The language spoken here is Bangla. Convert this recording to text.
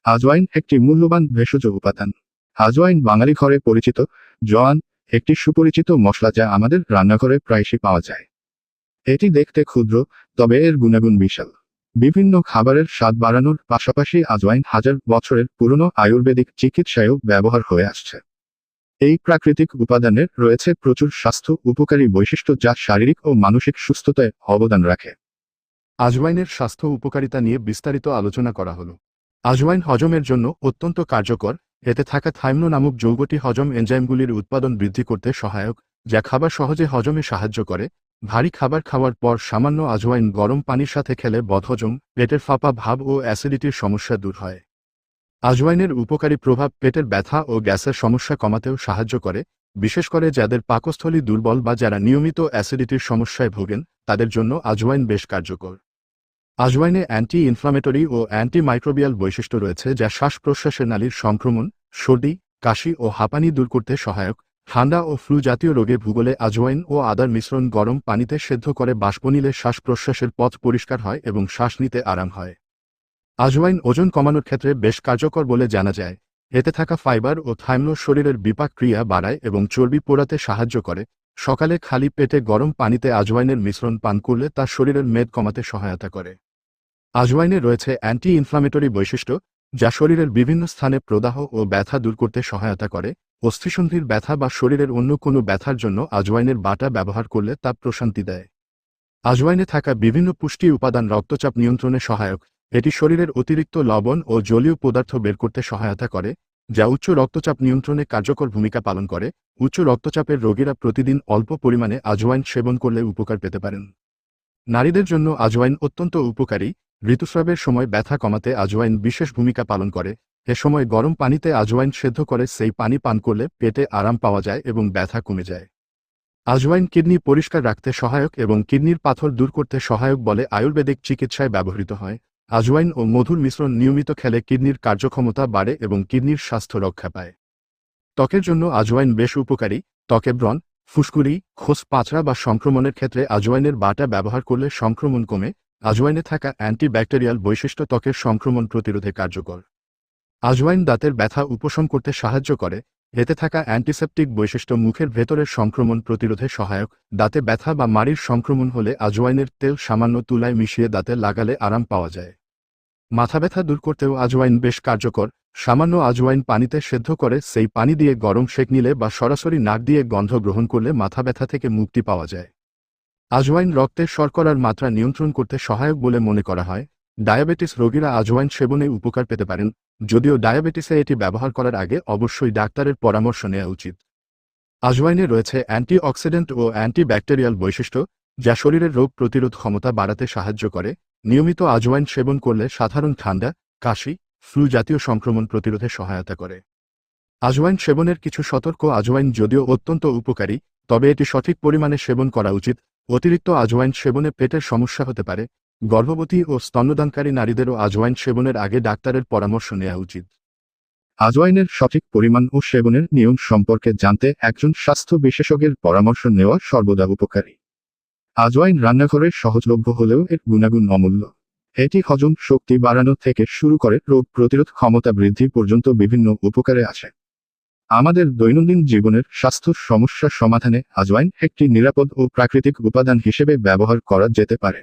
আজওয়াইন একটি মূল্যবান ভেষজ উপাদান। আজওয়াইন বাঙালি ঘরে পরিচিত জোয়ান একটি সুপরিচিত মশলা যা আমাদের রান্নাঘরে প্রায়শই পাওয়া যায়। এটি দেখতে ক্ষুদ্র, তবে এর গুণাগুণ বিশাল। বিভিন্ন খাবারের স্বাদ বাড়ানোর পাশাপাশি আজওয়াইন হাজার বছরের পুরনো আয়ুর্বেদিক চিকিৎসায়ও ব্যবহার হয়ে আসছে। এই প্রাকৃতিক উপাদানের রয়েছে প্রচুর স্বাস্থ্য উপকারী বৈশিষ্ট্য যা শারীরিক ও মানসিক সুস্থতায় অবদান রাখে। আজওয়াইনের স্বাস্থ্য উপকারিতা নিয়ে বিস্তারিত আলোচনা করা হলো। আজওয়াইন হজমের জন্য অত্যন্ত কার্যকর। এতে থাকা থাইমনো নামক যৌগটি হজম এনজাইমগুলির উৎপাদন বৃদ্ধি করতে সহায়ক, যা খাবার সহজে হজমে সাহায্য করে। ভারী খাবার খাওয়ার পর সামান্য আজওয়াইন গরম পানির সাথে খেলে বদহজম, পেটের ফাঁপা ভাব ও অ্যাসিডিটির সমস্যা দূর হয়। আজওয়াইনের উপকারী প্রভাব পেটের ব্যথা ও গ্যাসের সমস্যা কমাতেও সাহায্য করে, বিশেষ করে যাদের পাকস্থলী দুর্বল বা যারা নিয়মিত অ্যাসিডিটির সমস্যায় ভোগেন তাদের জন্য আজওয়াইন বেশ কার্যকর। আজওয়াইনে অ্যান্টি ইনফ্লামেটরি ও অ্যান্টিমাইক্রোবিয়াল বৈশিষ্ট্য রয়েছে যা শ্বাস প্রশ্বাসের নালীর সংক্রমণ, সর্দি, কাশি ও হাঁপানি দূর করতে সহায়ক। ঠান্ডা ও ফ্লু জাতীয় রোগে ভুগলে আজওয়াইন ও আদার মিশ্রণ গরম পানিতে সেদ্ধ করে বাষ্প নিলে শ্বাস প্রশ্বাসের পথ পরিষ্কার হয় এবং শ্বাস নিতে আরাম হয়। আজওয়াইন ওজন কমানোর ক্ষেত্রে বেশ কার্যকর বলে জানা যায়। এতে থাকা ফাইবার ও থাইমনো শরীরের বিপাক ক্রিয়া বাড়ায় এবং চর্বি পোড়াতে সাহায্য করে। সকালে খালি পেটে গরম পানিতে আজওয়াইনের মিশ্রণ পান করলে তা শরীরের মেদ কমাতে সহায়তা করে। আজওয়াইনে রয়েছে অ্যান্টি ইনফ্লামেটরি বৈশিষ্ট্য, যা শরীরের বিভিন্ন স্থানে প্রদাহ ও ব্যথা দূর করতে সহায়তা করে। অস্থিসন্ধির ব্যথা বা শরীরের অন্য কোনো ব্যথার জন্য আজওয়াইনের বাটা ব্যবহার করলে তা প্রশান্তি দেয়। আজওয়াইনে থাকা বিভিন্ন পুষ্টি উপাদান রক্তচাপ নিয়ন্ত্রণে সহায়ক। এটি শরীরের অতিরিক্ত লবণ ও জলীয় পদার্থ বের করতে সহায়তা করে, যা উচ্চ রক্তচাপ নিয়ন্ত্রণে কার্যকর ভূমিকা পালন করে। উচ্চ রক্তচাপের রোগীরা প্রতিদিন অল্প পরিমাণে আজওয়াইন সেবন করলে উপকার পেতে পারেন। নারীদের জন্য আজওয়াইন অত্যন্ত উপকারী। ঋতুস্রাবের সময় ব্যথা কমাতে আজওয়াইন বিশেষ ভূমিকা পালন করে। এ সময় গরম পানিতে আজওয়াইন সেদ্ধ করে সেই পানি পান করলে পেটে আরাম পাওয়া যায় এবং ব্যথা কমে যায়। আজওয়াইন কিডনি পরিষ্কার রাখতে সহায়ক এবং কিডনির পাথর দূর করতে সহায়ক বলে আয়ুর্বেদিক চিকিৎসায় ব্যবহৃত হয়। আজওয়াইন ও মধুর মিশ্রণ নিয়মিত খেলে কিডনির কার্যক্ষমতা বাড়ে এবং কিডনির স্বাস্থ্য রক্ষা পায়। ত্বকের জন্য আজওয়াইন বেশ উপকারী। ত্বকে ব্রণ, ফুসকুড়ি, খোস পাঁচড়া বা সংক্রমণের ক্ষেত্রে আজওয়াইনের বাটা ব্যবহার করলে সংক্রমণ কমে। আজওয়াইনে থাকা অ্যান্টিব্যাকটেরিয়াল বৈশিষ্ট্য ত্বকের সংক্রমণ প্রতিরোধে কার্যকর। আজওয়াইন দাঁতের ব্যথা উপশম করতে সাহায্য করে। এতে থাকা অ্যান্টিসেপটিক বৈশিষ্ট্য মুখের ভেতরের সংক্রমণ প্রতিরোধে সহায়ক। দাঁতে ব্যথা বা মাড়ির সংক্রমণ হলে আজওয়াইনের তেল সামান্য তুলায় মিশিয়ে দাঁতে লাগালে আরাম পাওয়া যায়। মাথা ব্যথা দূর করতেও আজওয়াইন বেশ কার্যকর। সামান্য আজওয়াইন পানিতে সেদ্ধ করে সেই পানি দিয়ে গরম সেঁক নিলে বা সরাসরি নাক দিয়ে গন্ধ গ্রহণ করলে মাথা ব্যথা থেকে মুক্তি পাওয়া যায়। আজওয়াইন রক্তে শর্করার মাত্রা নিয়ন্ত্রণ করতে সহায়ক বলে মনে করা হয়। ডায়াবেটিস রোগীরা আজওয়াইন সেবনে উপকার পেতে পারেন, যদিও ডায়াবেটিসে এটি ব্যবহার করার আগে অবশ্যই ডাক্তারের পরামর্শ নেওয়া উচিত। আজওয়াইনে রয়েছে অ্যান্টিঅক্সিডেন্ট ও অ্যান্টিব্যাকটেরিয়াল বৈশিষ্ট্য, যা শরীরের রোগ প্রতিরোধ ক্ষমতা বাড়াতে সাহায্য করে। নিয়মিত আজওয়াইন সেবন করলে সাধারণ ঠান্ডা, কাশি, ফ্লু জাতীয় সংক্রমণ প্রতিরোধে সহায়তা করে। আজওয়াইন সেবনের কিছু সতর্ক। আজওয়াইন যদিও অত্যন্ত উপকারী, তবে এটি সঠিক পরিমাণে সেবন করা উচিত। অতিরিক্ত আজওয়াইন সেবনে পেটের সমস্যা হতে পারে। গর্ভবতী ও স্তন্যদানকারী নারীদেরও আজওয়াইন সেবনের আগে ডাক্তারের পরামর্শ নেওয়া উচিত। আজওয়াইনের সঠিক পরিমাণ ও সেবনের নিয়ম সম্পর্কে জানতে একজন স্বাস্থ্য বিশেষজ্ঞের পরামর্শ নেওয়া সর্বদা উপকারী। আজওয়াইন রান্নাঘরে সহজলভ্য হলেও এর গুণাগুণ অমূল্য। এটি হজম শক্তি বাড়ানো থেকে শুরু করে রোগ প্রতিরোধ ক্ষমতা বৃদ্ধি পর্যন্ত বিভিন্ন উপকারে আসে। আমাদের দৈনন্দিন জীবনের স্বাস্থ্য সমস্যা সমাধানে আজওয়াইন একটি নিরাপদ ও প্রাকৃতিক উপাদান হিসেবে ব্যবহার করা যেতে পারে।